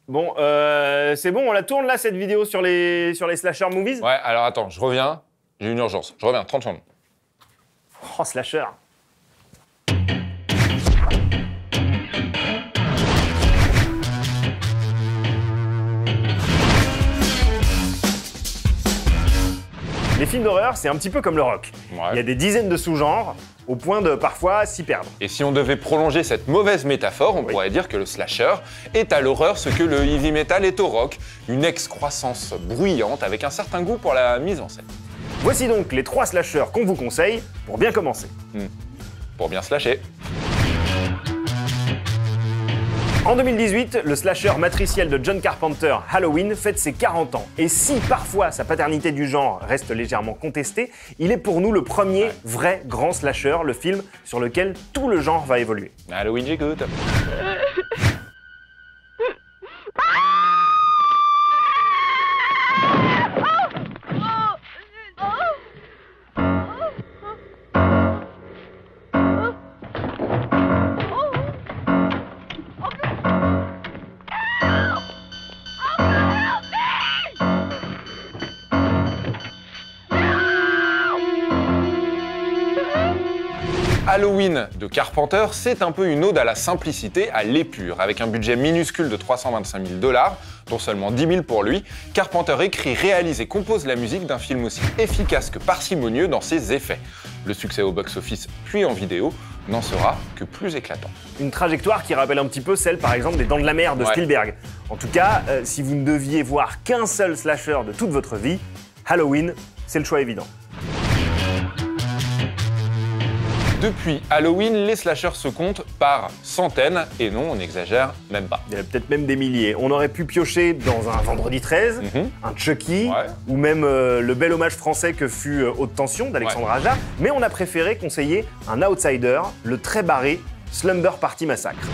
Bon, c'est bon, on la tourne là, cette vidéo sur les slasher movies? Ouais, alors attends, je reviens. J'ai une urgence. Je reviens, 30 secondes. Oh, slasher. Les films d'horreur, c'est un petit peu comme le rock. Ouais. Il y a des dizaines de sous-genres, au point de parfois s'y perdre. Et si on devait prolonger cette mauvaise métaphore, on pourrait dire que le slasher est à l'horreur ce que le heavy metal est au rock, une excroissance bruyante avec un certain goût pour la mise en scène. Voici donc les 3 slashers qu'on vous conseille pour bien commencer. Pour bien se lâcher. En 2018, le slasher matriciel de John Carpenter, Halloween, fête ses 40 ans. Et si parfois sa paternité du genre reste légèrement contestée, il est pour nous le premier vrai grand slasher, le film sur lequel tout le genre va évoluer. Halloween, j'écoute. Halloween de Carpenter, c'est un peu une ode à la simplicité, à l'épure. Avec un budget minuscule de 325 000 $, dont seulement 10 000 pour lui, Carpenter écrit, réalise et compose la musique d'un film aussi efficace que parcimonieux dans ses effets. Le succès au box-office puis en vidéo n'en sera que plus éclatant. Une trajectoire qui rappelle un petit peu celle, par exemple, des Dents de la Mer de Spielberg. En tout cas, si vous ne deviez voir qu'un seul slasher de toute votre vie, Halloween, c'est le choix évident. Depuis Halloween, les slashers se comptent par centaines, et non, on n'exagère même pas. Il y en a peut-être même des milliers. On aurait pu piocher dans un Vendredi 13, un Chucky, ou même le bel hommage français que fut Haute Tension d'Alexandre Aja, mais on a préféré conseiller un outsider, le très barré Slumber Party Massacre.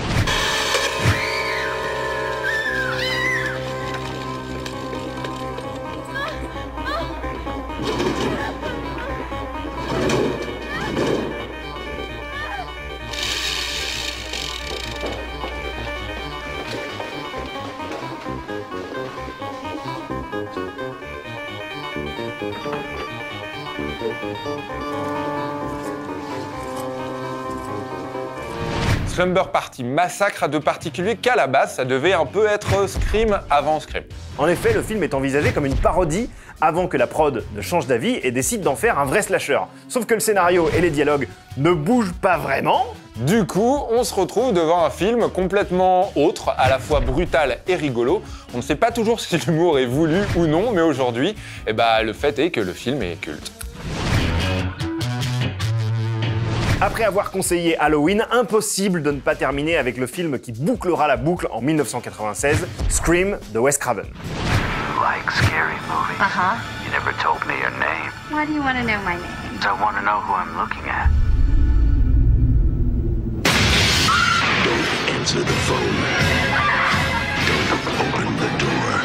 Slumber Party Massacre a de particulier qu'à la base, ça devait un peu être Scream avant Scream. En effet, le film est envisagé comme une parodie avant que la prod ne change d'avis et décide d'en faire un vrai slasher. Sauf que le scénario et les dialogues ne bougent pas vraiment. Du coup, on se retrouve devant un film complètement autre, à la fois brutal et rigolo. On ne sait pas toujours si l'humour est voulu ou non, mais aujourd'hui, le fait est que le film est culte. Après avoir conseillé Halloween, impossible de ne pas terminer avec le film qui bouclera la boucle en 1996, Scream de Wes Craven. Like scary movies? Uh-huh. You never told me your name. Why do you want to know my name? I want to know who I'm looking at. Don't answer the phone. Don't open the door.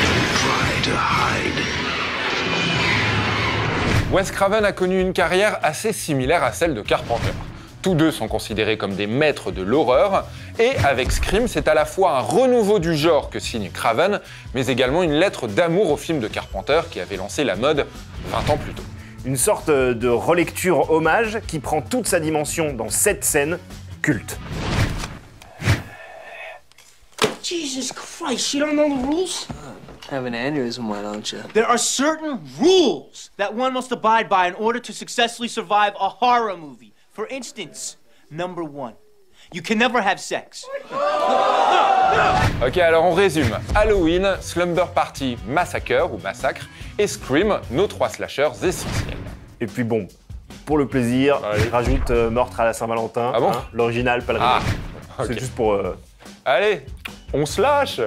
Don't try to hide. Wes Craven a connu une carrière assez similaire à celle de Carpenter. Tous deux sont considérés comme des maîtres de l'horreur, et avec Scream, c'est à la fois un renouveau du genre que signe Craven, mais également une lettre d'amour au film de Carpenter qui avait lancé la mode 20 ans plus tôt. Une sorte de relecture hommage qui prend toute sa dimension dans cette scène culte. Jesus Christ, you don't know the rules? Have an aneurysm, why don't you? There are certain rules that one must abide by in order to successfully survive a horror movie. For instance, number 1, you can never have sex. Ok, alors on résume. Halloween, Slumber Party Massacre ou Massacre et Scream, nos 3 slashers essentiels. Et puis bon, pour le plaisir, je rajoute Meurtre à la Saint-Valentin, Ah bon l'original, pas le remake. Ok. C'est juste pour... Allez, on se lâche.